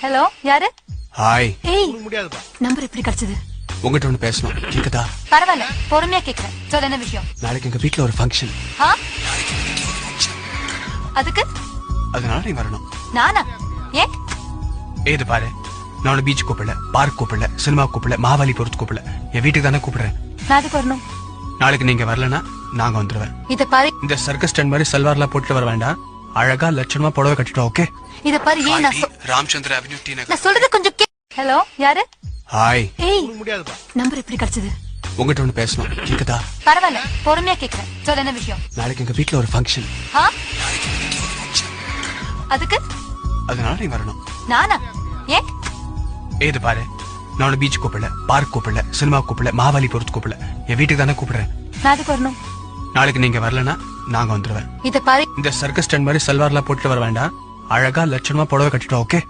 Hello யாரு? Hi. ஏய் number எப்படி கிடைச்சது? உங்ககிட்ட ஒண்ணு பேசணும் கேக்குதா? பரவாயில்ல பொறுமையா கேக்குறேன். சொல்ல என்ன விஷயம்? நாளைக்கு எங்க வீட்ல ஒரு ஃபங்க்ஷன். அதுக்கு அதனால நீ வரணும். நானா? ஏன்? ஏது பாரு, நான் உன்னை பீச் கூப்பிடல, பார்க் கூப்பிடல, சினிமா கூப்பிடல, மாவாலி பொறுத்து கூப்பிடல, என் வீட்டுக்கு தானே கூப்பிடுறேன். நான் அதுக்கு வரணும். நாளைக்கு நீங்க வரலன்னா நாங்க வந்துருவேன். இத பாரு, இந்த சர்க்கஸ் ஸ்டாண்ட் மாதிரி சல்வார்லாம் போட்டு வர வேண்டாம். அழகா லட்சணமா புடவை கட்டிட்டோம். ஓகே? இத பாரு, ஏன் ராமச்சந்திர அவென்யூ டி நகர். நான் சொல்றது கொஞ்சம் ஹலோ யாரு? ஹாய். ஏய் நம்பர் எப்படி கிடைச்சது? உங்ககிட்ட ஒண்ணு பேசணும் கேக்குதா? பரவாயில்ல பொறுமையா கேக்குறேன். சொல்ல என்ன விஷயம்? நாளைக்கு எங்க வீட்ல ஒரு ஃபங்க்ஷன். அதுக்கு அதனால நீ வரணும். நானா? ஏன்? ஏது பாரு, நான் உன்னை பீச் கூப்பிடல, பார்க் கூப்பிடல, சினிமா கூப்பிடல, மாவாலி பொறுத்து கூப்பிடல, என் வீட்டுக்கு தானே கூப்பிடுறேன். நான் அதுக்கு வரணும். நாளைக்கு நீங்க வரலன்னா நாங்க வந்துருவேன். இத பாரு, இந்த சர்க்கஸ் ஸ்டாண்ட் மாதிரி சல்வார்லாம் போட்டு வர வேண்டாம். அழகா லட்சணமா புடவை கட்டிட்டோம். ஓகே?